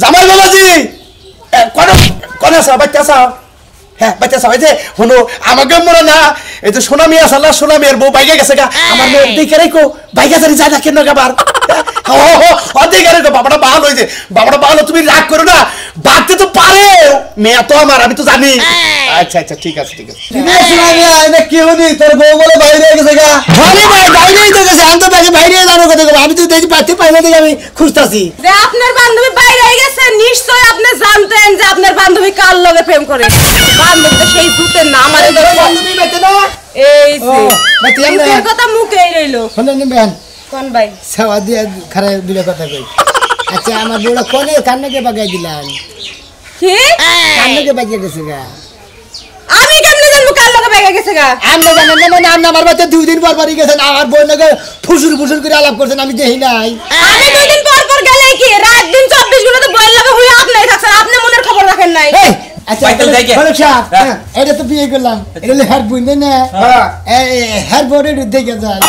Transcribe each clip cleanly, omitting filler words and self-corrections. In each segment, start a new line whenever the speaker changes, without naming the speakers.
জামাই বাবাজি কোন কোন আছে বাচ্চা আছে হ্যাঁ বাচ্চা আছে এই যে হলো আমাকে মনে না এই যে সোনা মিয়া সাল্লাহ সোনা মিয়ার বউ বাইকে গেছে গা আমার মেয়ে দেখে রাখো বাইকে জানি যায় না কেন আবার দেখে রাখো বাবাটা বাল হয়েছে বাবাটা বাল তুমি রাগ করো না বাড়তে তো পারে মেয়ে তো আমার আমি তো জানি আচ্ছা আচ্ছা ঠিক আছে ঠিক আছে সোনা মিয়া এটা কি হনি তোর বউ বলে বাইরে গেছে গা আরে ভাই বাইরেই তো গেছে আমি তো তাকে বাইরে জানো কথা আমি তো দেখি পাতে পাইলে দেখি আমি খুঁজতাছি
যে আপনার বান্ধবী বাইরে গেছে নিশ্চয় আপনি জানতেন যে আপনার বান্ধবী কার লগে প্রেম করে বান্ধবী তো সেই জুতের না আমারে তো
বান্ধবী বেতে না
এই যে
বাতি
এই কথা মুখেই রইলো
শুনুন বেন
কোন ভাই
সেবা দিয়ে খারে দিলে কথা কই আচ্ছা আমার বউটা কোনে কান্নাকে বাগাই দিলাম
কি
কান্নাকে বাগাই গেছে গা
আমি কেমনে জানবো কার লগে বাইরে গেছে গা
আমরা জানেন না মানে আমার বাড়িতে 2 দিন পর পরই গেছেন আমার বউ নাকি ফুসুর ফুসুর করে আলাপ করছেন আমি দেখি নাই
আমি 2 দিন পর পর গেলে কি রাত দিন 24 ঘন্টা তো বইয়ের লগে হই আপনি থাকছেন আপনি মনের খবর রাখেন নাই
আচ্ছা এটা তো বিয়ে করলাম এটা হেয়ার বুঝবে না হেয়ার বোর্ডে দেখে যায়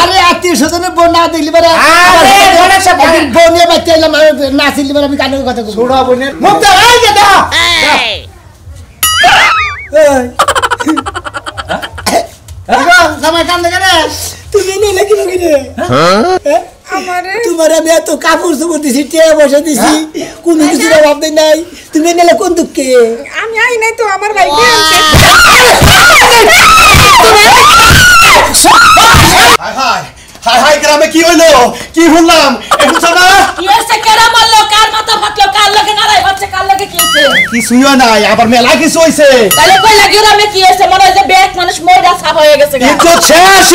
আরে আত্মীয় স্বজনের বোন না দেখলি পারে বোন নিয়ে বাচ্চা এলাম না চিনলি পারে আমি কানের কথা বলবো ছোড়া বোনের মুক্তা এই যে দা জামাই কান দেখে রে তুমি নিয়ে নাকি নাকি রে তোমার আমি এত কাপড় চোপড় দিছি টিয়া বসে দিছি কোন কিছুর অভাব নাই তুমি নিলে কোন দুঃখে
আমি আই নাই তো আমার ভাই হাই হাই গ্রামে কি হইলো কি শুনলাম একটু শোনা কি হইছে কেডা মারলো কার মাথা ফাটলো কার লগে নারাই হচ্ছে কার লগে কি হইছে কিছুই নাই আবার মেলা কিছু হইছে তাহলে কই লাগি গ্রামে কি হইছে মনে হয় যে বেক মানুষ মইরা সাফ হয়ে গেছে গা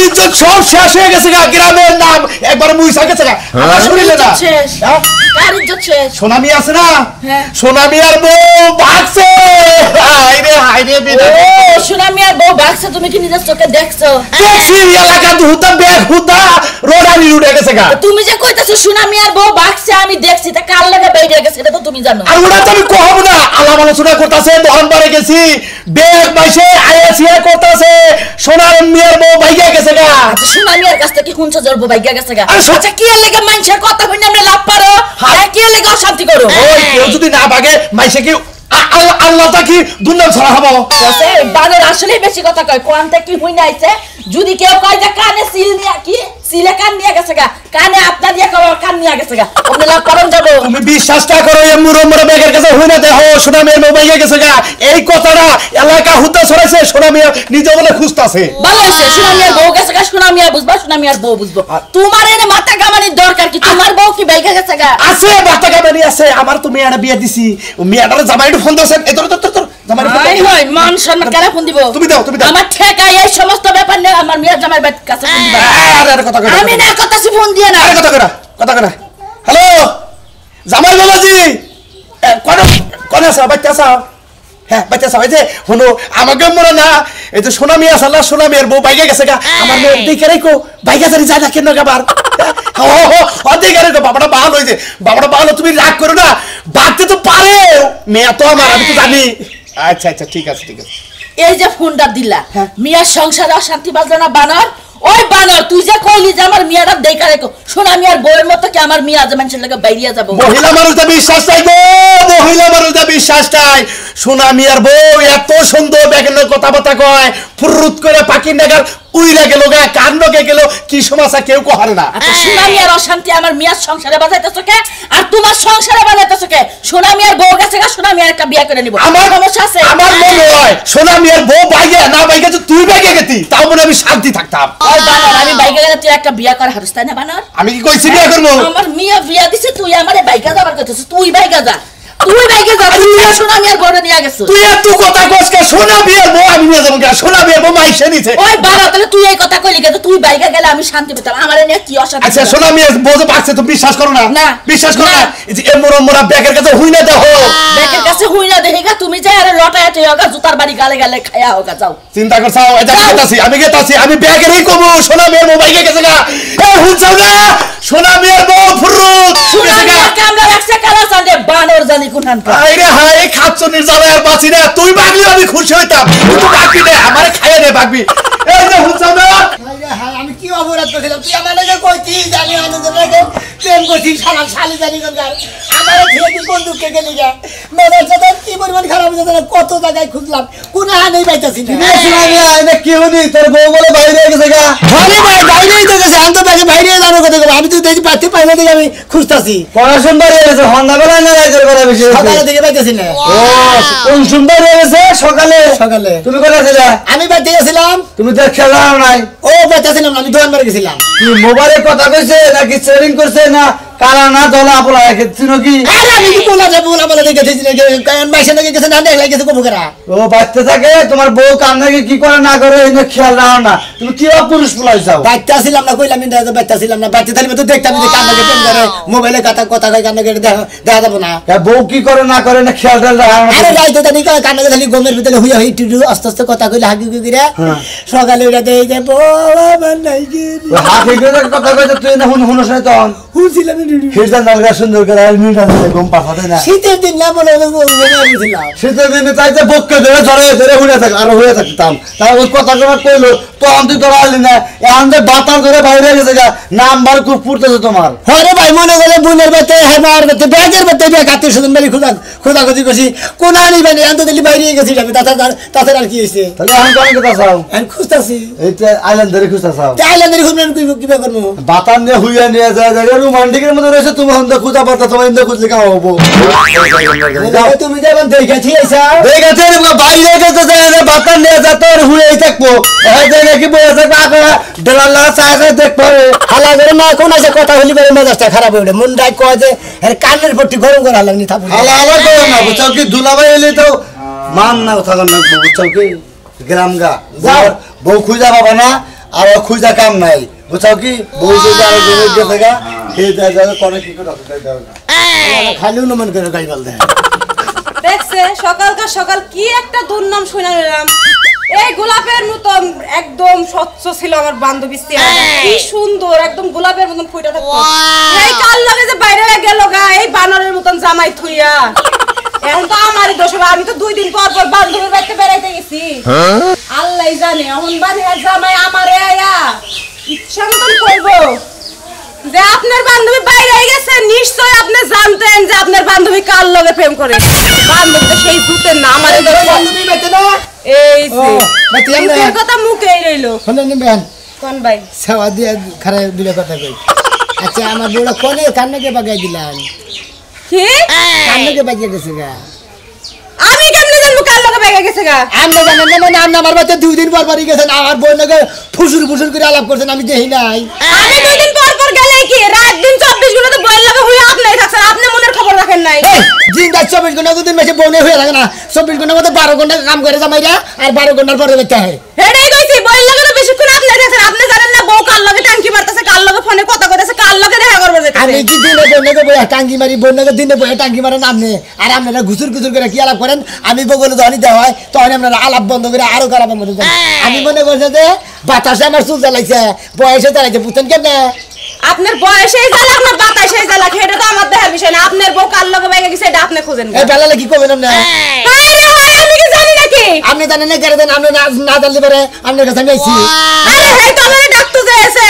ইজ্জত সব শেষ হয়ে গেছে গা গ্রামের নাম একবার মুইসা গেছে গা আমার শুনিলে না শেষ কার ইজ্জত শেষ সোনামি আছে না সোনামি আর বউ ভাগছে হাইরে বিনা ও সোনামি আর বউ ভাগছে তুমি কি নিজের চোখে দেখছো দেখছি এলাকা দুটা বেক হুদা রোডানি উড়ে গেছে গা তুমি যে কইতাছো সোনামি আর বউ ভাগছে আমি দেখছি তা কার লাগে বাইরে গেছে এটা তো তুমি জানো আর ওটা তো আমি কহব না আলাপ আলোচনা করতেছে দহন বারে গেছি বেক বাইসে আইএসিয়া করতেছে সোনার মিয়ার বউ ভাইগা গেছে গা আচ্ছা সোনামি আর কাছে কি কোন চজর বউ ভাইগা গেছে গা আচ্ছা কি এর লাগে মানুষের কথা কইনা আমরা লাভ পারো হ্যাঁ কি এর লাগে অশান্তি করো ওই কেউ যদি না ভাগে মাইসে কি আল্লাহ তাকি দুনিয়া ছড়া হবো আছে বানর আসলে বেশি কথা কয় কোনটা কি হই নাইছে যদি কেউ কয় যে কানে সিল নিয়া কি সিলে কান নিয়া গেছে গা কানে আপনা দিয়া কও কান নিয়া গেছে গা আপনি লাভ করন যাব তুমি বিশ্বাসটা করো এই মুরমুর বেগের কাছে হই না দেখো সোনামের মোবাইলে গেছে গা এই কথাটা এলাকা হুদা ছড়াইছে সোনামিয়া নিজে বলে খুঁজতাছে ভালো আছে সোনামিয়ার বউ গেছে গা সোনামিয়া বুঝবা সোনামিয়ার বউ বুঝবো তোমার এনে মাথা কামানির দরকার কি তোমার বউ কি বাইকা গেছে গা আছে মাথা কামানি আছে আমার তুমি এনে বিয়ে দিছি মেয়েটারে জামাইটা ফোন দাওছেন এই তোর জামাইটা ফোন দাও হাই মান সম্মান কেন ফোন দিব তুমি দাও আমার ঠেকা এই সমস্ত ব্যাপার নিয়ে আমার মেয়ে জামাই বাড়ির কাছে ফোন দিবা আরে কথা কই আমি না কথাছি ফোন দিয়ে না আরে কথা করা হ্যালো জামাই বাবাজি কোন আছে বাচ্চা আছে হ্যাঁ বাচ্চা আছে এই যে হলো আমাকে মনে না এই যে সোনা মিয়া সাল্লাহ সোনা মিয়ার বউ বাইকে গেছে গা আমার মেয়ে দেখে রাখো বাইকে জানি যায় না কেন আবার দেখে রাখো বাবাটা বাল হয়েছে বাবাটা বাল তুমি রাগ করো না বাড়তে তো পারে মেয়ে তো আমার আমি তো জানি আচ্ছা আচ্ছা ঠিক আছে এই যে ফোনটা দিলা মিয়ার সংসারে অশান্তি বাজলো না বানর ওই বানর তুই যে কইলি যে আমার মিয়াটা দেখা রেখো সোনা মিয়ার বউয়ের মতো কি আমার মিয়া যে মানুষের লাগে বাইরিয়া যাব মহিলা মানুষটা বিশ্বাস চাই গো মহিলা মানুষটা বিশ্বাস চাই সোনা মিয়ার বউ এত সুন্দর বেগের কথাবার্তা কয় ফুরুত করে পাখির নাগাল উইরা গেল গা কান লগে গেল কি সমস্যা কেউ কহারে না সোনা মিয়ার অশান্তি আমার মিয়ার সংসারে বাজাইতেছো কে আর তোমার সংসারে বাজাইতেছো কে সোনা মিয়ার বউ গেছে গা সোনা মিয়ার একটা বিয়ে করে নিব আমার সমস্যা আছে আমার মনে হয় সোনা মিয়ার বউ বাইগে না বাইগে তো তুই বাইগে গেতি তাও মনে আমি শান্তি থাকতাম ওই বানর আমি বাইগে গেলে তুই একটা বিয়ে কর হারস্তা না বানর আমি কি কইছি বিয়ে করব আমার মিয়া বিয়ে দিছে তুই আমারে বাইগা যাবার কইতেছিস তুই বাইগা যা তুই বাইকে যাব তুই সোনা মিয়ার বড় নিয়া গেছ তুই এত কথা কইছ কে সোনা মিয়ার বউ আমি নিয়ে যাব কে সোনা মিয়ার বউ মাইছে নিছে ওই বাবা তাহলে তুই এই কথা কইলি কে তুই বাইকে গেলে আমি শান্তি পেতাম আমারে নিয়ে কি অশান্তি আচ্ছা সোনা মিয়ার বউ যে বাঁচছে তো বিশ্বাস করো না বিশ্বাস করো না এই যে মোরা ব্যাগের কাছে হুই না দেখো ব্যাগের কাছে হুই না দেখিগা তুমি যে আরে লটায়াতে হোগা জুতার বাড়ি গালে গালে খায়া হোগা যাও চিন্তা করছাও এটা গেতাছি আমি ব্যাগেরই কমু সোনা মিয়ার বউ বাইকে গেছে গা এ হুনছাও না সোনা মিয়ার বউ ফুরুত সোনা মিয়ার কামরা রাখছে কালা সান্দে বানর জানি কোনখান আইরে হাই খাচ্ছনির জ্বালা আর বাঁচি না তুই বাগলি আমি খুশি হইতাম তুই বাগবি না আমারে খাইয়া দে বাগবি এই যে হুনছো না
আমি কি অপরাধ করেছিলাম তুই আমার লাগে কই কি জানি আনন্দের লাগে প্রেম করছিস শালা শালি জানি কোন আমার ছেলে কি কোন দুঃখে গেলি যা মেয়েদের সাথে কি পরিমাণ খারাপ হয়েছে না কত জায়গায় খুঁজলাম কোন হানেই পাইতাছি না
এটা কি হনি তোর বউ বলে বাইরে গেছে গা
আরে ভাই বাইরেই তো গেছে আমি তো তাকে বাইরে জানো কথা কইব আমি তো দেখি পাতে পাইলে দেখি আমি খুঁজতাছি
পড়াশোনা বাইরে গেছে হন্ডা বেলা না রাইতের বেলা বেশি
সকালে দিকে পাইতাছি না
ও কোন সুন্দর হয়ে গেছে সকালে
সকালে
তুমি কোথায় ছিলে
আমি বাইতে গেছিলাম
তুমি তো খেলা নাই
ও বাইতাছিলাম আমি দোকান মারে গেছিলাম
কি মোবাইলে কথা কইছে নাকি সেটিং করছে না কালা না দলা আপলা রেখেছিল কি
আরে আমি কি বলা দেখেছি কারণ মাইসে নাকি গেছে না দেখলে গেছে কবু করা
ও বাচ্চা থাকে তোমার বউ কান্নাকে কি করে না করে এই খেয়াল রাখো না তুমি কি পুরুষ পোলাই যাও
বাইতে আসিলাম না কইলাম আমি বাইতে আসিলাম না বাইতে থাকলে তো দেখতাম যে কান্নাকে প্রেম করে মোবাইলে কথা কই কান্নাকে দেখা যাবো না
বউ কি করে না করে না খেয়াল রাখো না
আরে রাইতে জানি কান্নাকে খালি গমের ভিতরে হুইয়া হই টুটু আস্তে আস্তে কথা কইলে হাগি গুগিরা সকালে উঠে দেই যে বাবা নাই গে
হাগি গুগিরা কথা কইতে তুই না হুনস না তখন
হুছিলাম
হিজা নালগা সুন্দর করে আর মিটা দিলে গম পাঠাতে না
শীতের দিন না মনে হইছিলাম
শীতের দিনে তাইতে বক্কে ধরে ধরে হুনে থাক আর হয়ে থাকতাম তার ওই কথা কইলো তো আমি তোরা আলি না এখন যে বাতার ধরে বাইরে গেছে গা নাম্বার খুব পুড়তেছে তোমার
আরে ভাই মনে করে বোনের বাতে হেমার বাতে ব্যাগের বাতে ব্যাগ আত্মীয় স্বজন বাড়ি খোঁজাখুঁজি করছি কোন আনি বানি আমি তো দিল্লি বাইরে গেছি আমি তাতে আর কি হয়েছে
তাহলে এখন কোন কথা চাও
আমি খুঁজতাছি
এইটা আইল্যান্ডের খুঁজতা চাও
আইল্যান্ডের খুঁজবেন কিবা করবো
বাতার নিয়ে হুইয়া নিয়ে যায় রোমান্টিকের মধ্যে রয়েছে তুমি হন্দা খুঁজা পারতা তোমার ইন্দা খুঁজলে কাম হবো
তুমি যখন দেখেছি
দেখেছে বাইরে গেছে যে বাতার নিয়ে যা তোর হুইয়াই থাকবো নাকি বয়ে থাকবো আপনারা ডলার লাগা চায় দেখবো
হালা করে না কোন আছে কথা হলি করে মেজাজটা খারাপ হয়ে ওঠে মনটাই কয় যে কানের পট্টি গরম করে হালানি থাকবো
হালা হালা করো না বুঝাও কি দুলাভাই এলে তো মান না থাকার না বুঝাও কি গ্রাম গা বউ খুঁজা পাবা না আর খুঁজা কাম নাই বুঝাও কি বউ যদি আরো জমির গেছে গা খেয়ে দেয় যাবে করে কি করে
খালি অনুমান করে গাই বল দেয়
দেখছে সকালকার সকাল কি একটা দুর্নাম শুনে নিলাম এই গোলাপের মতন একদম স্বচ্ছ ছিল আমার বান্ধবী কি সুন্দর একদম গোলাপের মতন ফুইটা থাকতো এই কাল লাগে যে বাইরে গেল গা এই বানরের মতন জামাই থুইয়া এখন তো আমারই দোষ হবে আমি তো 2 দিন পর পর বান্ধবীর বাড়িতে বেড়াইতে গেছি আল্লাহই জানে এখন বাড়ির জামাই আমারে আয়া ইচ্ছা মতন করবো যে আপনার বান্ধবী বাইরে গেছে নিশ্চয় আপনি জানতেন যে আপনার বান্ধবী কার লগে প্রেম করে বান্ধবী তো সেই ভূতের না আমারে
বান্ধবী বেতে না
এই যে
বেতে
ভূতের কথা মুখেই রইলো
শুনে নিবেন
কোন ভাই
সেবা দিয়ে খারাপ দিলে কথা কই আচ্ছা আমার বড় কোনে কান্নাকে বাগাই দিলাম
কি
কান্নাকে বাগিয়ে গেছে গা
আমি কেমনে জানবো কার লগে বাইরে গেছে গা
আমরা জানেন না মানে আপনি আমার বাড়িতে 2 দিন পর পরই গেছেন আমার বোন নাকি ফুসুর করে আলাপ করছেন আমি দেখি নাই
আমি 2 দিন পর পর গেলে কি রাত দিন 24 ঘন্টা তো বইয়ের লগে হইয়া আপনি থাকছেন আপনি মনের খবর রাখেন নাই
দিন রাত 24 ঘন্টা দুদিন মাসে বনে হয়ে থাকে না 24 ঘন্টার মধ্যে 12 ঘন্টা কাম করে জামাইরা আর 12 ঘন্টার পরে বেতে হয়
এটাই কইছি বইয়ের লগে তো বেশিক্ষণ আপনি থাকছেন আপনি জানেন না বউ কার লগে টাঙ্কি মারতেছে কার লগে ফোনে কথা কইতেছে কার লগে দেখা করবে যেতে
আমি কি দিনে বনে বইয়া টাঙ্কি মারি বনে দিনে বইয়া টাঙ্কি মারেন আপনি আর আপনারা ঘুসুর করে কি আলাপ করেন আমি বগলে ধনি দেওয়া হয় তখন আপনারা আলাপ বন্ধ করে আরো খারাপের মধ্যে যান আমি মনে করছি যে বাতাসে আমার চুল জ্বালাইছে বয়সে জ্বালাইছে বুঝছেন কেমনে
আপনার বয়সে জ্বালাক না বাতাসে জ্বালাক এটা তো আমার দেখার বিষয় না আপনার বউ কার লগে বাইরে গেছে এটা আপনি খুঁজেন
এই বেলালে কি করবেন আপনি
আমি কি জানি নাকি
আপনি জানেন না কেন দেন আপনি না জানলে পারে আপনার কাছে আমি আইছি
আরে হেই তো আমারে ডাকতে যাইছে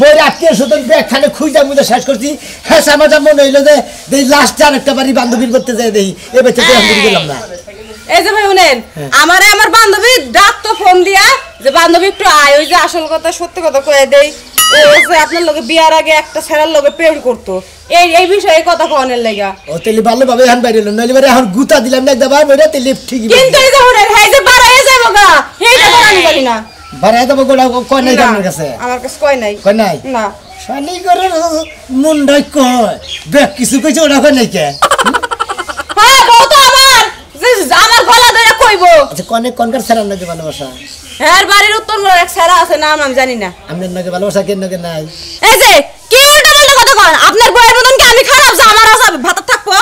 বই আত্মীয় স্বজন ব্যাগখানে খুঁজে মুজে শেষ করছি হ্যাঁ আমার যা মনে হইলো যে এই লাস্ট আর একটা বাড়ি বান্ধবীর করতে যাই দেখি এ বেঁচে গেলাম না
এই যে ভাই শুনেন আমারে আমার বান্ধবী ডাকতো ফোন দিয়া যে বান্ধবী একটু আয় ওই যে আসল কথা সত্যি কথা কয়ে দেই ও যে আপনার লগে বিয়ার আগে একটা ছেলের লগে প্রেম করতো এই বিষয়ে কথা কোনের লাগা
ও তেলি ভালো ভাবে হান বাইরে নইলে বারে এখন গুতা দিলাম না একবার বইরা তেলি ঠিকই
কিন্তু এই যে শুনেন হেই যে বাড়ায় যাবো গা হেইটা তো আমি জানি না
বাড়ায় দেবো গোড়া কয় নাই আমার কাছে
আমার কাছে কয় নাই না
শালি করে মন ডাই কয় দেখ কিছু কইছে ওটা কয় নাই কে
হ্যাঁ বউ তো আমার যে আমার গলা ধরে কইবো
আচ্ছা কোনকার ছাড়ার নাকি ভালোবাসা
হ্যাঁ বাড়ির উত্তর মোড় এক ছেড়া আছে নাম আমি জানি না
আপনার নাকি ভালোবাসা কেন নাকি নাই
এই যে কি উল্টা পাল্টা কথা কন আপনার বউয়ের মতন কি আমি খারাপ যে আমার আছে ভাত থাকবো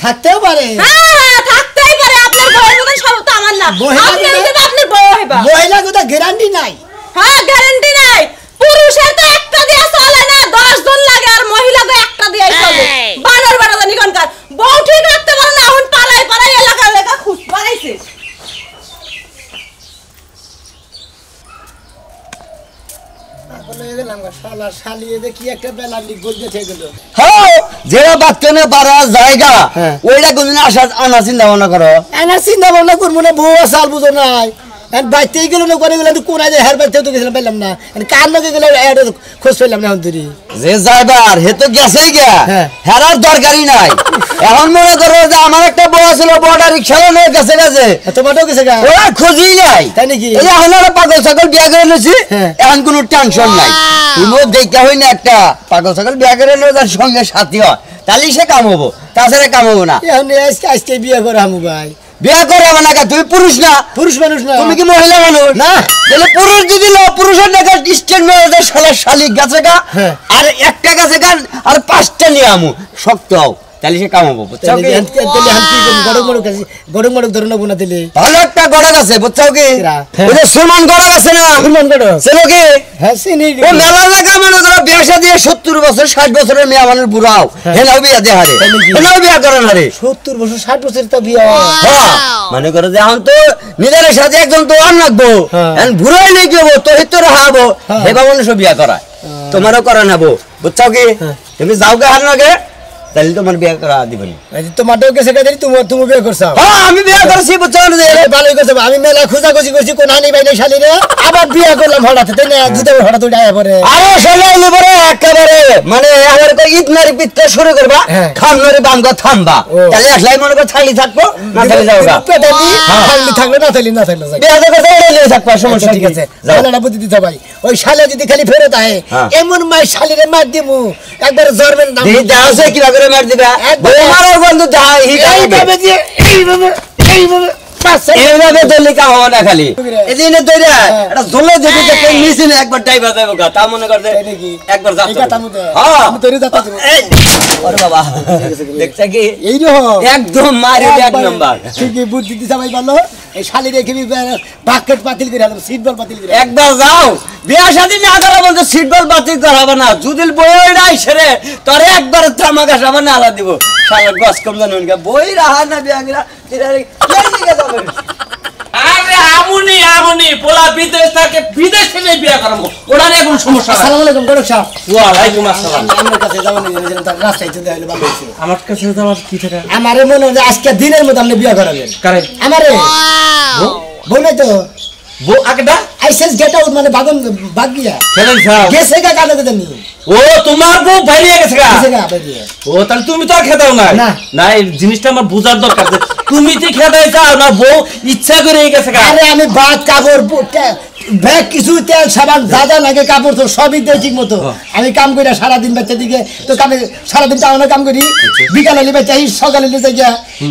থাকতেও পারে
হ্যাঁ থাকতেই পারে আপনার বউয়ের মতন সব তো আমার না আপনি যদি আপনার বউ হইবা
মহিলা কথা গ্যারান্টি নাই
হ্যাঁ গ্যারান্টি নাই পুরুষের তো একটা দিয়া চলে না 10 জন লাগে আর মহিলাকে একটা দিয়াই চলে বানর বাড়া জানি কোনকার বউ ঠিক রাখতে পারে না এখন পালাই এলাকা খুশ বাড়াইছে
শালিয়ে কি একটা বেলা লিখল গেছে গেল
হ্যাঁ যেটা বাচ্চানে পারা জায়গা ওইটা কোনদিন আসা আনা চিন্তা ভাবনা করো
এনা চিন্তা ভাবনা করবো না বউ সাল বুঝো নাই বাইতেই গেল না করে গেলাম কোন আজ হের বাইতেও তো গেছিলাম পেলাম না কার লগে গেলে খোঁজ পেলাম না এখন তুই
যে যাইবার হে তো গেছেই গা হেরার দরকারই নাই এখন মনে করো যে আমার একটা বউ ছিল বড় রিক্সা নিয়ে গেছে গেছে
তোমারও গেছে গা
ওরা খোঁজই নাই
তাই নাকি
এই যে এখন একটা পাগল ছাগল বিয়া করে নিয়েছি এখন কোনো টেনশন নাই তুমিও দেখা হই না একটা পাগল ছাগল বিয়া করে নিলে তার সঙ্গে সাথী হয় তাহলে সে কামাবো তাছাড়া কামাবো না
এখন আজকে বিয়ে করে আমু ভাই
বিয়া করে হবে না তুমি পুরুষ না
পুরুষ মানুষ না
তুমি কি মহিলা মানুষ
না
তাহলে পুরুষ যদি পুরুষের দেখা স্টেট ম্যানেজার শালা শালিক গাছে গা আর একটা গাছে গান আর 5টা নিয়ে আমু শক্ত হও তাহলে সে কামাবো বুঝছো কি
গরম গরম ধরে নেবো না দিলে
ভালো একটা গড়ক আছে বুঝছো কি ওই যে সুলমান গড়ক আছে না
সুলমান গড়ক
ছেলে কি
হ্যাঁ চিনি
ও মেলা লাগা মনে করো বিয়া দিয়ে 70 বছর 60 বছরের মেয়ে মানুষ বুড়াও হেনাও বিয়া দে হারে হেনাও বিয়া করে না রে
70 বছর 60 বছর তো বিয়া
হ্যাঁ মনে করো যে এখন তো নিজের সাথে একজন তো আর লাগবো এখন বুড়াই নেই যাবো তো হিত রাহাবো হেবা মানুষ বিয়া করায় তোমারও করা নেবো বুঝছো কি তুমি যাও গে হার নাগে তাহলে তোমার বিয়া করা দিবেন
তোমারও গেছে গাদি তুমি বিয়ে করছো
হ্যাঁ আমি বিয়া করছি বুঝছো না
ভালোই করছো আমি মেলা খোঁজাখুঁজি করছি কোন হানি বাইনে শালি রে আবার বিয়ে করলাম হঠাৎ তাই না দুটো হঠাৎ উঠে আয়া পরে
আরে শালা পরে একেবারে মানে আমার কই ইতনারি পিত্তে শুরু করবা খামনারি বামগা থামবা তাহলে আসলাই মনে কর ছালি থাকবো না তাহলে যাওগা
পেটালি খালি থাকলে না থাকলে না থাকলে
বিয়া তো করতে এলে থাকবা সমস্যা
ঠিক আছে শালাটা বুদ্ধি দিতে ভাই ওই শালা যদি খালি ফেরত আয় এমন মাই শালিরে মার দিমু একবার জরবেন নাম
দিতে আছে কি করে মার দিবা তোমার বন্ধু যাই
এইভাবে দিয়ে এইভাবে
এইভাবে দলি কাম হবে না খালি এদিনে দইরা এটা ঝোলে দেখি যে কই মিছিনে একবার ডাইবা যাইবো গা তা মনে করতে একবার যাচ্ছে হ্যাঁ
আমি তরি যাতা দেব
আরে বাবা দেখছ কি
এই রকম
একদম মারি এক নাম্বার
ঠিকই বুদ্ধি দিতে ভাই ভালো এই শালি রেখে বাকেট বাতিল করে আলো সিট বল বাতিল করে
একবার যাও বিয়া শাদী না করা বলতে সিট বল বাতিল করাবে না যদি বই রাইছে রে তোরে একবার থামাকা সামনে আলা দিব শালা গস কম জানুন কা বই রাহা না বিয়া গিরা তিরারে কি দিকে যাবে
আরে আমুনি পোলা বিদেশ থেকে বিদেশ থেকে বিয়া করব ওরা নিয়ে কোনো সমস্যা নাই
আসসালামু আলাইকুম গড়ক সাহেব
ওয়া আলাইকুম আসসালাম
আমার কাছে যাবেন না রাস্তায় চলে আইলে ভালো হইছে
আমার কাছে যাওয়ার কি থাকে
আমারে মনে হয় আজকে দিনের মধ্যে আপনি বিয়ে করাবেন
কারে
আমারে বলে তো
বো আগেটা
আইসেস গেট আউট মানে বাগন বাগিয়া
খেলেন খাও
গেছে গা কানে দেনি
ও তোমার বউ বাইরে গেছে গা
গেছে গা বাগিয়া
ও তাহলে তুমি তো আর খেদাও না
না।
না এই জিনিসটা আমার বোঝার দরকার যে তুমি তো খেদাই যাও না বউ ইচ্ছা করে গেছে গা
আরে আমি বাদ কাপড় ব্যাগ কিছু তেল সাবান যা যা লাগে কাপড় তো সবই দেয় ঠিক মতো আমি কাম করি সারাদিন বাচ্চা দিকে তো কামে সারাদিন টাউনে কাম করি বিকালে নিয়ে বাচ্চা সকালে নিয়ে যাই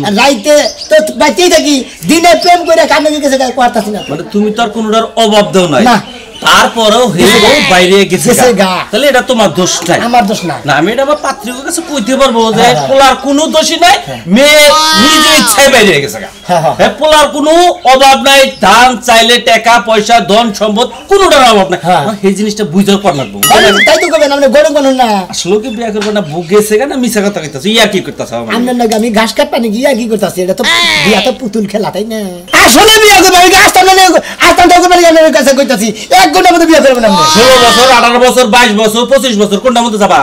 আর রাইতে তো বাচ্চাই থাকি দিনে প্রেম করে কামে গেছে করতেছি না
মানে তুমি তো আর কোনোটার অভাব দাও নাই
না।
তারপরেও হে বউ বাইরে গেছে
গেছে
গা
গা।
তাহলে এটা তোমার দোষটাই
আমার দোষ না
না আমি এটা আমার পাত্রীর কাছে কইতে পারবো যে পোলার কোনো দোষই নাই মেয়ে নিজে ইচ্ছায় বাইরে গেছে গা হ্যাঁ পোলার কোনো অভাব নাই ধান চাইলে টাকা পয়সা ধন সম্পদ কোনোটার অভাব নাই এই জিনিসটা বুঝার পর লাগবো
তাই তো করবেন আপনি গরম করুন না
আসলে কি বিয়া করবে না বুক গেছে গা না মিশা কথা কইতাছে ইয়া কি করতেছে
আপনার নাকি আমি ঘাস কাট পানি গিয়া কি করতেছি এটা তো বিয়া তো পুতুল খেলা তাই না আসলে বিয়া করবো আমি আসতাম না আসতাম তো করবেন আমার কাছে কইতাছি 1 ঘন্টার মধ্যে বিয়া করবেন আপনি
16 বছর 18 বছর 22 বছর 25 বছর কোনটার মধ্যে যাবা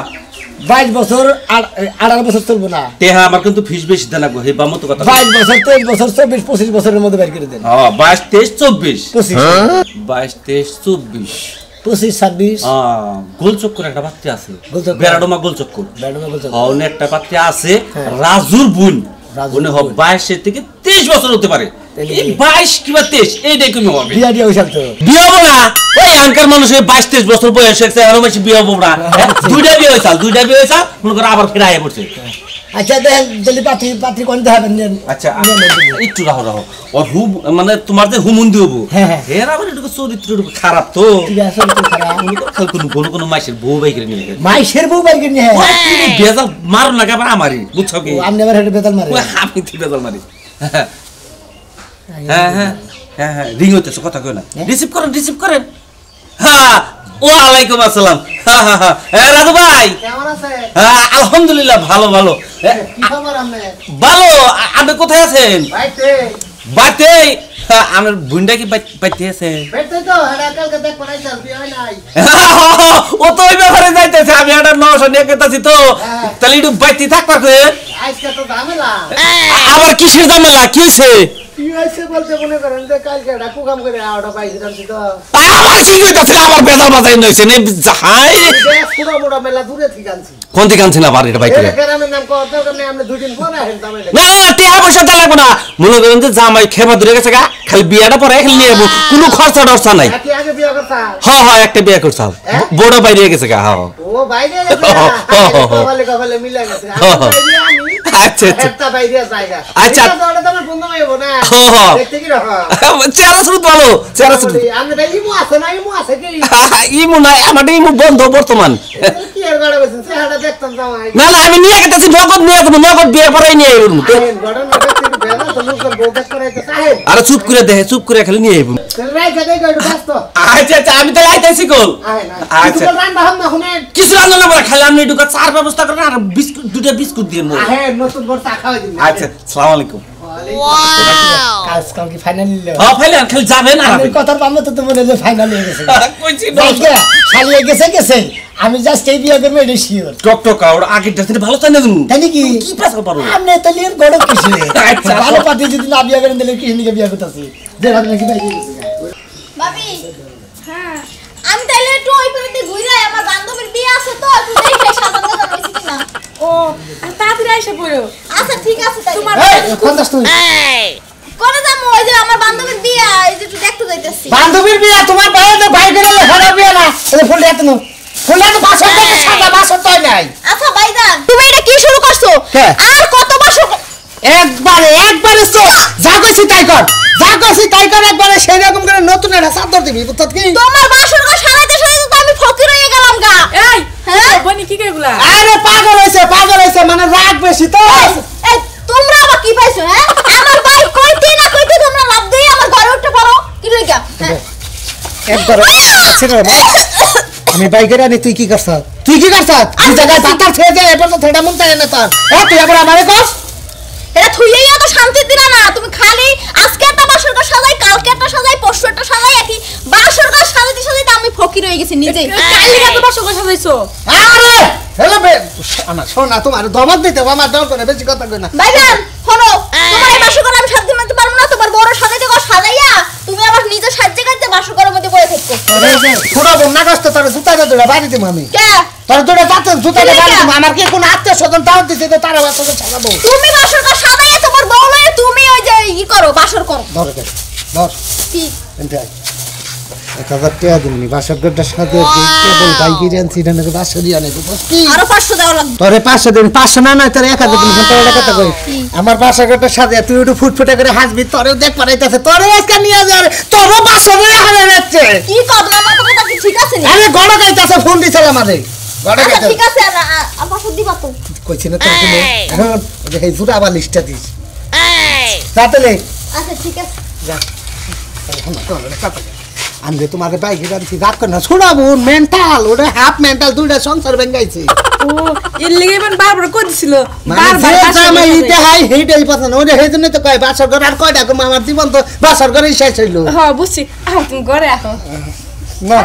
22 বছর আর 18 বছর চলবো না
টেহা আমার কিন্তু ফিস বেশি দেন লাগবে হে বামতো কথা
22 বছর 23 বছর 24 25 বছরের মধ্যে বের করে দেন
হ্যাঁ 22 23 24
25
22 23 24
25 26
গোল চক্কর একটা বাচ্চা আছে
গোলচক্কর।
বেড়াডোমা গোল চক্কর
ম্যাডাম বলছো
অন্য একটা বাচ্চা আছে রাজুর বোন উনি হবে 22 থেকে 23 বছর হতে পারে এই 22 কিংবা 23 এই দেখুন হবে
বিয়া দিয়া হইছাল তো
বিয়ে হবো না ওই আনকার মানুষের 22 23 বছর বয়স হয়েছে আরো বেশি বিয়ে হবো না দুইটা বিয়ে হয়েছে মনে করে আবার ফিরে আয় পড়ছে
আচ্ছা দেখেন জলদি পাত্রী কোন দেখাবেন
আচ্ছা একটু রাহো ওর মানে তোমার যে হুমুন্দি হবো
হ্যাঁ।
এর আবার একটু চরিত্র একটু খারাপ তো
ঠিক আছে তো খারাপ
কোনো মাসের বউ বাই করে নিয়ে গেছে
মাইশের বউ বাইর করে নিয়ে
বেজাল মারো না কেবল আমারই বুঝছো কি
আপনি আবার হেঁটে বেতাল মারে
ওই আমি তুই বেজাল মারি হ্যাঁ হ্যাঁ হ্যাঁ হ্যাঁ রিং হইতেছে কথা কই না রিসিভ করেন হ্যাঁ ওয়ালাইকুম আসসালাম হ্যাঁ হ্যাঁ হ্যাঁ রাজু ভাই
কেমন আছে
হ্যাঁ আলহামদুলিল্লাহ ভালো
কি খবর আপনি
ভালো আপনি কোথায় আছেন
বাইতে
বাতে আমার বুনটা কি বাইতে আছে
বেটে তো হেডা কালকে দেখ পড়াই চাল বিয়ে হয় নাই
ও তো ওই ব্যাপারে যাইতেছে আমি একটা 900 নিয়ে গেতাছি তো তাহলে একটু বাইতে থাকবার করে
আজকে তো ঝামেলা
আবার কিসের ঝামেলা কি হইছে
কি হইছে বলতে মনে করেন যে কালকে হেডা কুকাম করে আওটা পাইছি জানছি তো
আবার কি কইতাছে আবার বেজার বাজাই নইছে নে হাই
পুরো মোড়া মেলা দূরে থেকে আনছি
কোন দিকে আনছেন আবার এটা বাইতে
এই গ্রামের নাম কত করে আমরা দুই দিন পরে হেলতাম
না টিয়া পয়সা তো লাগবে না মনে করেন যে জামাই খেবা দূরে গেছে গা খালি বিয়াটা পরে খালি নিয়ে যাবো কোনো খরচা টরচা নাই
কি আগে বিয়ে করতা
হ্যাঁ একটা বিয়া করছাল বড় বাইরে গেছে গা হ্যাঁ
ও বাইরে গেছে কপালে কপালে মিলে গেছে আমি
আচ্ছা আচ্ছা
একটা বাইরে জায়গা
আচ্ছা
ওটা তোমার বন্ধু হইবো না দেখতে কি রকম
চেহারা শুরু ভালো চেহারা শুরু
আমি তাই ইমু আছে না ইমু আছে কি
ইমু না আমাদের ইমু বন্ধ বর্তমান
কি আর গাড়া বসেন চেহারা দেখতাম জামাই
না না আমি নিয়ে গেছি নগদ নিয়ে যাবো নগদ বিয়ে পরেই নিয়ে আইব
গড়ন মধ্যে একটু বেলা তো লোকের বউ দেখ করে তো সাহেব
আরে চুপ করে দেখে চুপ করে খালি নিয়ে আইব
রাই কাটে গড় ব্যস্ত
আচ্ছা আচ্ছা আমি তাহলে আইতাছি কল
আয় না
আচ্ছা।
কিছু রান্না হন না শুনে
কিছু রান্না না করে খালি আমি ঢুকা চার ব্যবস্থা করেন আর বিস্কুট দুটো বিস্কুট দিয়ে নেবো
আহে নতুন বড় চা খাওয়াই দিন
আচ্ছা আসসালামু আলাইকুম
কাজ কাল কি ফাইনাল নিল
হ্যাঁ ফাইলে খালি যাবেন আর
আমি কথার বামে তো মনে হলো ফাইনাল হয়ে গেছে
কইছি
খালি গেছে গেছে আমি জাস্ট এই বিয়ে করবো এটা শিওর
টক টক আর আগের দিন ভালো চাই না তুমি
তাই নাকি
কি পেশা পারো
আপনি তো লিয়ের গড় কিছু
আচ্ছা।
ভালো পাতি যদি না বিয়ে করেন তাহলে কি নিকে বিয়ে করতেছি যে ভাবে নাকি ভাই
ভাবি হ্যাঁ আমি তাইলে একটু ওই পারেতে ঘুরে আমার বান্ধবীর বিয়ে আছে তো একটু দেখে সাজানো হইছে কিনা
ও আর তাড়াতাড়ি এসে পড়ো
আচ্ছা ঠিক আছে তাই
তোমার
এই কোন দাস তুই
করে যাবো ওই যে আমার বান্ধবীর বিয়ে এই যে একটু দেখতে যাইতেছি
বান্ধবীর বিয়ে তোমার ভাই তো ভাই করে খারাপ বিয়ে না এই ফুল এত নো ফুল এত বাসর থেকে সাদা বাসর তো নাই
আচ্ছা ভাইজান তুমি এটা কি শুরু করছো
হ্যাঁ।
আর কত বছর
একবারে তো যা কইছি তাই কর একবারে সেই রকম করে নতুন একটা চাদর দিবি বুঝছত কি
তোমার বাসর ঘর সারাইতে সারাইতে তো আমি ফকির হয়ে গেলাম গা
এই
হ্যাঁ
বনি কি কইগুলা
আরে পাগল হইছে মানে রাগ বেশি তো
এই তোমরা আবার কি পাইছো হ্যাঁ আমার ভাই কইতে না কইতে তোমরা লাভ দিয়ে আমার ঘরে উঠতে পারো কি লইগা হ্যাঁ
একবার ছেড়ে আমি বাইকের আনি তুই কি করছ তুই জায়গায় বাতার ছেড়ে যায় এবার তো ঠেডা মন তাই না তোর হ্যাঁ তুই আবার আমারে কর
এটা থুইলেই তো শান্তি দিলা না তুমি খালি আজকে একটা বাসর ঘর সাজাই কালকে একটা সাজাই পরশু একটা সাজাই একই বাসর ঘর সাজাইতে আমি ফকির হয়ে গেছি নিজে
কালি এত বাসো কথা হইছো
আরে হ্যালো বে আমার শোনা তোমার দমক দিতে আমার দর করে বেশি কথা কই না
ভাইজান শোনো তোমার এই বাসর ঘর আমি সাজাতে মানতে পারবো না তোমার বড় সাজাইতে ঘর সাজাইয়া তুমি আবার নিজে সাজতে কাজতে বাসর ঘরের মধ্যে বসে থাকো
পুরো বন্যা কষ্ট তোর জুতা দে বাড়ি দিম আমি
কে
তোর দুটো তাতে জুতা দে বাড়ি দিম আমার কি কোন আত্মীয় স্বজন তাও দিতে তো তার বাচ্চাকে ছাড়াবো
তুমি বাসর ঘর সাজাইয়া তোমার বউ লয়ে তুমি ওই যে ই করো বাসর করো
ধর
কি
এন্টাই 1000 টাকা দিমনি বাসরটার সাথে কেবল বাইকের আনছি না নাকি বাসরি আনে তো কি
আরো 500 দেওয়া লাগবে
তোরে 500 দিন 500 না তোর 1000 দিন তোর কথা কই আমার বাসরটার সাথে তুই একটু ফুটফুটে করে হাসবি তোরেও দেখ পারাইতাছে তোরে আজকে নিয়ে যা তোরও 500 টাকা হারে যাচ্ছে
কি করব আমার কথা কি ঠিক আছে নি
আরে গড় গাইতাছে ফোন দিছিল আমারে গড়
আচ্ছা
গাইতাছে
ঠিক আছে আর 500 দিবা তো
কইছি না তোর তুমি এখন এই জুতা আবার লিস্টটা দিস তাতলে
আচ্ছা ঠিক আছে
আমি তোমার বাইকে আনছি রাগ কর না ছোড়াবো মেন্টাল ওটা হাফ মেন্টাল দুইটা সংসার ভেঙ্গাইছে
ও এর লাগি মান বারবার কই দিছিল
বারবার জামাই ইতে হাই হেইটাই পছন্দ ওরে হেজন্য তো কয় বাসর ঘর আর কয়টা কম আমার জীবন তো বাসর ঘরেই শেষ হইলো
হ্যাঁ বুঝছি তুমি ঘরে আসো
না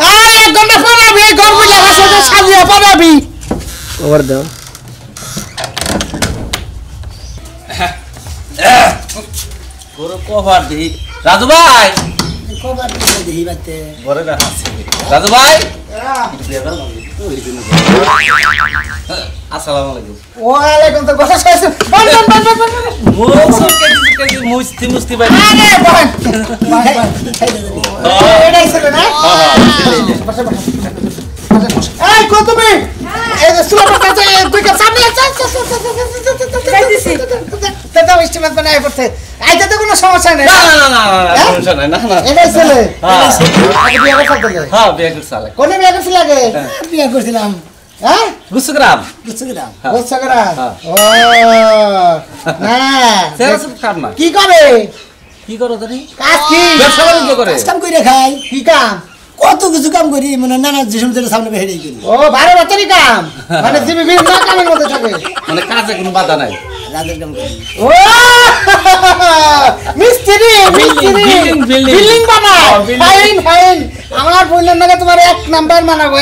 আরে এক ঘন্টা পড়াবি ঘর বুঝা বাসর ঘর সাজিয়ে পড়াবি ওর দাও
গরু কভার দিই রাজু ভাই
কবার দিয়ে দেই বাতে
ঘরে রাখা আছে রাজু ভাই আসসালামু আলাইকুম
ওয়ালাইকুম তো কথা শেষ বল
মুস্তি মুস্তি ভাই
আরে বল এটাই ছিল না এই কত তুমি এই যে সুলার কাছে তুই কে সামনে
যাইতেছি
দাদা ইস্টিমেট বানায় করতে আইতে তো কোনো সমস্যা নেই
না না না সমস্যা নাই না না
এটাই ছিল
হ্যাঁ।
আগে বিয়ে করতে গেলে
হ্যাঁ বিয়ে করছে আলে
কোনে বিয়ে করছিল আগে বিয়ে করছিলাম হ্যাঁ
গুসগ্রাম
বুঝছিলাম বুঝছগরা
হ্যাঁ।
ও না
সেরা সব কাম না
কি করে
কি করো তুমি
কাজ কি
ব্যবসা বাণিজ্য করে
কাজ করে খাই কি কাম কত কিছু কাম করি মানে নানা যে সময় সামনে বেড়ে গেল ও 12 রাতেরই কাম মানে জিবি বিল না কামের মধ্যে থাকে
মানে কাজে কোনো বাধা নাই
রাতের কাম করি
ও মিস্ত্রি বিল্ডিং বানাও ফাইন ফাইন আমার বোনের নাকি তোমার এক নাম্বার বানাবো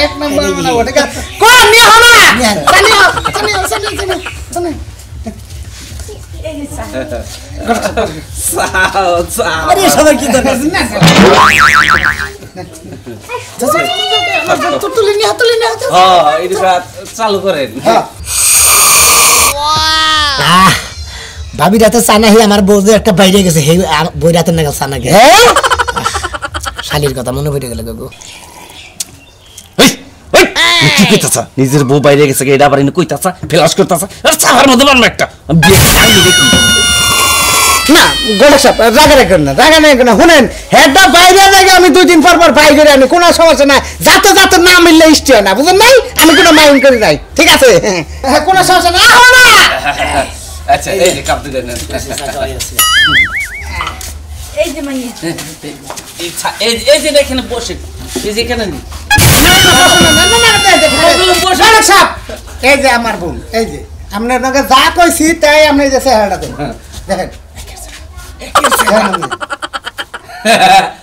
ঠিক আছে কোন নিয়ে হলো জানি
আরে সবাই কি দরকার না
তুলি নিয়ে
এটা চালু করেন
ভাবি রাতে চানা হে আমার বউ যে একটা বাইরে গেছে হে বই রাতে নাগাল চানা গে শালির কথা মনে পড়ে গেল গো
কি কইতাছা নিজের বউ বাইরে গেছে এটা আবার ইনি কইতাছা ফ্লাশ করতাছা আর চাহার মধ্যে মারনা একটা
না গোলক সাহেব রাগা রাখেন না শুনেন হেডটা বাইরে লাগে আমি 2 দিন পর বাই করে আনি কোনো সমস্যা নাই যাতে না মিললে ইস্টি হয় না বুঝেন নাই আমি কোনো মাইন্ড করি নাই ঠিক আছে কোনো সমস্যা না
আচ্ছা এই যে কাপ দিলেন
এই যে মাইয়া
এই যে এখানে বসে এই যে এখানে নি
গোলক সাহেব এই যে আমার বোন এই যে আপনার নাকি যা কইছি তাই আপনি যে চেহারাটা দেখেন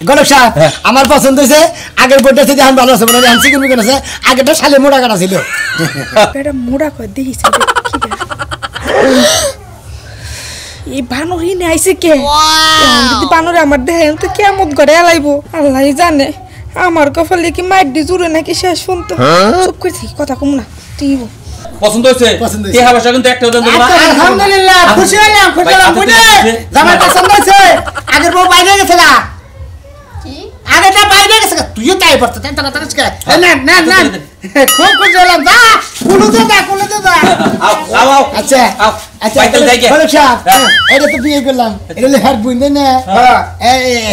গোলক সাহেব আমার পছন্দ হয়েছে আগের বইটা থেকে এখন ভালো আছে মানে আমি চিকেন বিকেন আছে আগেরটা শালে মোড়া কাটা ছিল
এটা মোড়া কই দেখিস এই বানরই নে আইছে কে যদি বানরে আমার দেহে তো কেমন করে আলাইবো আল্লাহই জানে আমার কপালে কি মাইডি জুড়ে নাকি শেষ শুনতো চুপ করছি কথা কম না ঠিক
পছন্দ হয়েছে টিহা ভাষা কিন্তু একটা উদাহরণ দেবো
আলহামদুলিল্লাহ খুশি হলাম বুঝে জামাই পছন্দ হয়েছে আগের বউ বাইরে গেছে না
কি
আগেটা বাইরে গেছে তুইও তাই পড়তে তাই তারা তারা না খুব খুশি হলাম যা কুলুতে যা
আও
আচ্ছা আচ্ছা গোলক সাহেব এটা তো বিয়ে করলাম এটা হলো হেয়ার বুইন না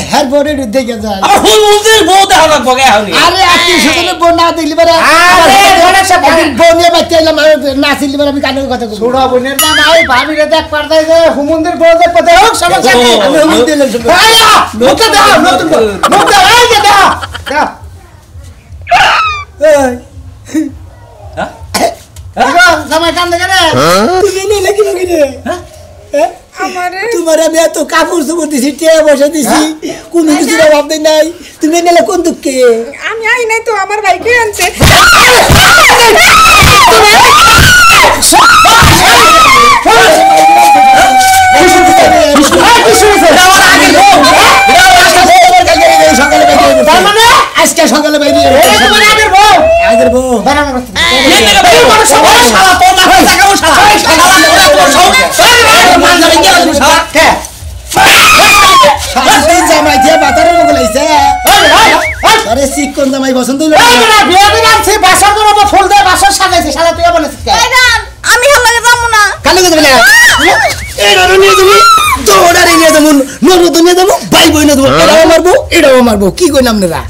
হেয়ার বোর্ডে দেখে যায়
আর হুলুদের বউ দেখা লাগবো গে হাউনি
আরে আপনি শুধু বোন না দেখলি বারে আরে গোলক সাহেব একদিন বোন নিয়ে বাচ্চা এলাম না ছিলি বারে আমি কানের কথা কই ছোড়া বোনের না নাই ভাবিরে দেখ পারদাই যে হুমুন্দের বউ দেখ পাতে হোক সমস্যা কি আমি হুমুন দিলাম আয়া মুখে দাও নতুন মুখে এই যে দাও জামাই কান দেখে রে
তুমি নিলে কি রে
আমারে
তোমার আমি এত কাপড় চোপড় দিছি টিয়া বসে দিছি কোনো কিছুর অভাব নাই তুমি নিলে কোন দুঃখে
আমি আই নাই তো আমার ভাইকে আনছে
আজকে সকালে বাইরে আগের বউ জামাই দিয়ে বাতারের মতো লাগছে আরে চিকন জামাই পছন্দ হইলো
ফুল দিয়ে বাসর সাজাইছে সাজা তুই বলেছিস
আমি হাল্লাকে যাবো না
কালো কথা বলে এই রানো নিয়ে যাবো দৌড়ারে নিয়ে যাবো নরদ নিয়ে যাবো ভাই বই নিয়ে যাবো এটাও মারবো কি কইলাম না